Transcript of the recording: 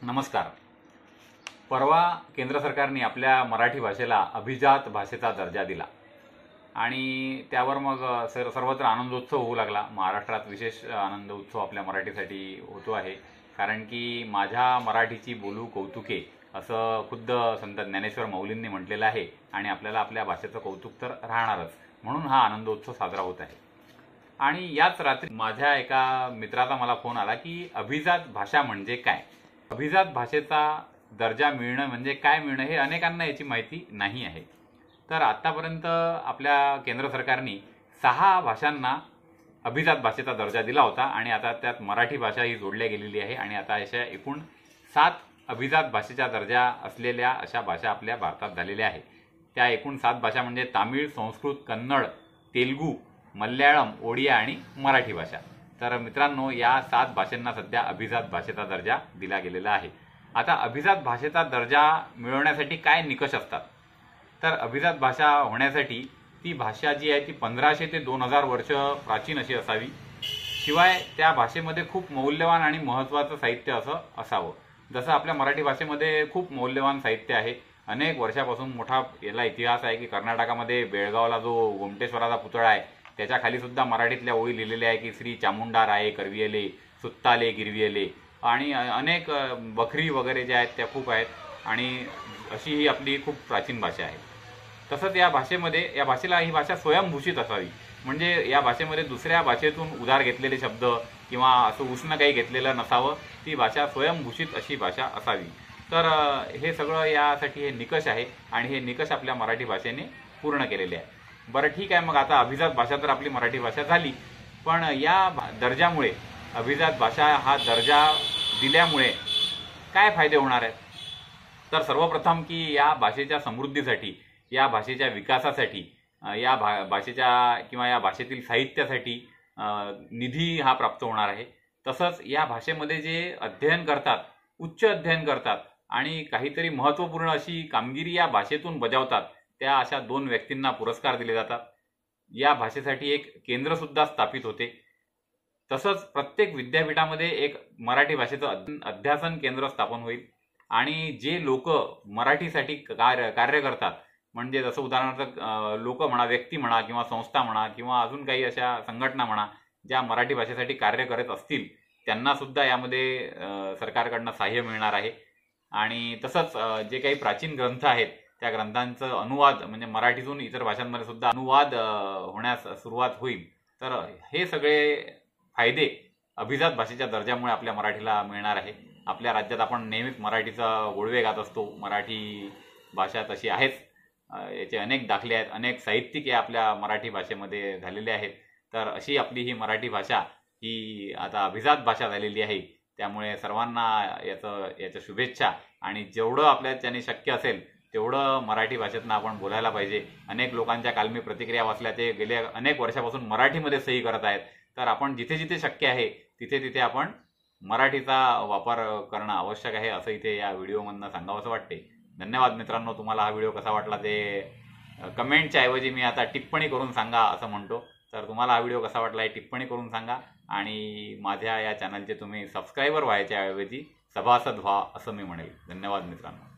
नमस्कार। परवा केंद्र सरकारने आपल्या मराठी भाषेला अभिजात भाषेचा दर्जा दिला आणि त्यावर मग सर्वत्र आनंदोत्सव होऊ लागला। महाराष्ट्रात विशेष आनंद उत्सव आपल्या मराठीसाठी होतो आहे, कारण की माझ्या मराठीची बोलू कौतुके असं खुद्द संत ज्ञानेश्वर माऊलींनी म्हटलेलं आहे आणि आपल्याला आपल्या भाषेचं कौतुक तर राहणारच, म्हणून हा आनंदोत्सव साजरा होत आहे। आणि याच रात्री माझ्या एका मित्राचा मला फोन आला की अभिजात भाषा म्हणजे काय, अभिजात भाषेचा दर्जा मिळणं म्हणजे काय मिळणं हे अनेकांना याची माहिती नाही आहे। तर आतापर्यंत आपल्या केंद्र सरकारने 6 भाषांना अभिजात भाषेचा दर्जा दिला होता आणि आता त्यात मराठी भाषा ही जोडल्या गेलेली आहे आणि आता अशा एकूण 7 अभिजात भाषेचा दर्जा असलेल्या अशा भाषा आपल्या भारतात झालेल्या आहेत। त्या एकूण 7 भाषा म्हणजे तामिळ, संस्कृत, कन्नड, तेलुगू, मल्याळम, ओडिया आणि मराठी भाषा। तर मित्रांनो, या 7 भाषांना सध्या अभिजात भाषेचा दर्जा दिला गेलेला आहे। आता अभिजात भाषेचा दर्जा मिळवण्यासाठी काय निकष असतात, तर अभिजात भाषा होण्यासाठी ती भाषा जी आहे ती 1500 ते 2000 वर्ष प्राचीन अशी असावी, शिवाय त्या भाषेमध्ये खूप मौल्यवान आणि महत्त्वाचं साहित्य असं असावं। जसं आपल्या मराठी भाषेमध्ये खूप मौल्यवान साहित्य आहे, अनेक वर्षापासून मोठा याला इतिहास आहे की कर्नाटकामध्ये बेळगावला जो गोमटेश्वराचा पुतळा आहे त्याच्या खाली सुद्धा मराठीतल्या ओळी लिहिलेल्या आहे की श्री चामुंडा राये करवियले सुत्ताले गिरवियले, आणि अनेक बखरी वगैरे ज्या आहेत त्या खूप आहेत आणि अशी ही आपली खूप प्राचीन भाषा आहे। तसंच या भाषेला ही भाषा स्वयंभूषित असावी, म्हणजे या भाषेमध्ये दुसऱ्या भाषेतून उधार घेतलेले शब्द किंवा असं उष्ण काही घेतलेलं नसावं, ती भाषा स्वयंभूषित अशी भाषा असावी। तर हे सगळं यासाठी हे निकष आहे आणि हे निकष आपल्या मराठी भाषेने पूर्ण केलेले आहे। बरं ठीक आहे, मग आता अभिजात भाषा तर आपली मराठी भाषा झाली, पण या दर्जामुळे अभिजात भाषा हा दर्जा दिल्यामुळे काय फायदे होणार आहेत, तर सर्वप्रथम की या भाषेच्या समृद्धीसाठी, या भाषेच्या विकासासाठी, या भाषेच्या किंवा या भाषेतील साहित्यासाठी निधी हा प्राप्त होणार आहे। तसंच या भाषेमध्ये जे अध्ययन करतात, उच्च अध्ययन करतात आणि काहीतरी महत्त्वपूर्ण अशी कामगिरी या भाषेतून बजावतात, त्या अशा 2 व्यक्तींना पुरस्कार दिले जातात। या भाषेसाठी एक केंद्र सुद्धा स्थापित होते। तसंच प्रत्येक विद्यापीठामध्ये एक मराठी भाषेचं अध्यासन केंद्र स्थापन होईल आणि जे लोक मराठीसाठी कार्य करतात, म्हणजे जसं उदाहरणार्थ लोक म्हणा, व्यक्ती म्हणा किंवा संस्था म्हणा किंवा अजून काही अशा संघटना म्हणा ज्या मराठी भाषेसाठी कार्य करत असतील, त्यांना सुद्धा यामध्ये सरकारकडनं सहाय्य मिळणार आहे। आणि तसंच जे काही प्राचीन ग्रंथ आहेत त्या ग्रंथांचं अनुवाद म्हणजे मराठीतून इतर भाषांमध्ये सुद्धा अनुवाद होण्यास सुरुवात होईल। तर हे सगळे फायदे अभिजात भाषेच्या दर्जामुळे आपल्या मराठीला मिळणार आहे। आपल्या राज्यात आपण नेहमीच मराठीचा गोडवे गात असतो, मराठी भाषा तशी आहेच, याचे अनेक दाखले आहेत, अनेक साहित्यिक या आपल्या मराठी भाषेमध्ये झालेले आहेत। तर अशी आपली ही मराठी भाषा ही आता अभिजात भाषा झालेली आहे, त्यामुळे सर्वांना याच्या शुभेच्छा। आणि जेवढं आपल्याच्याने शक्य असेल तेवढं मराठी भाषेतनं आपण बोलायला पाहिजे। अनेक लोकांच्या काल मी प्रतिक्रिया वाचल्या, ते गेल्या अनेक वर्षापासून मराठीमध्ये सही करत आहेत। तर आपण जिथे जिथे शक्य आहे तिथे तिथे आपण मराठीचा वापर करणं आवश्यक आहे, असं इथे या व्हिडिओमधनं सांगावंसं वाटते। धन्यवाद मित्रांनो। तुम्हाला हा व्हिडिओ कसा वाटला ते कमेंटच्या ऐवजी मी आता टिप्पणी करून सांगा असं म्हणतो। तर तुम्हाला हा व्हिडिओ कसा वाटला हे टिप्पणी करून सांगा आणि माझ्या या चॅनलचे तुम्ही सबस्क्रायबर व्हायच्या ऐवजी सभासद व्हा असं मी म्हणेल। धन्यवाद मित्रांनो।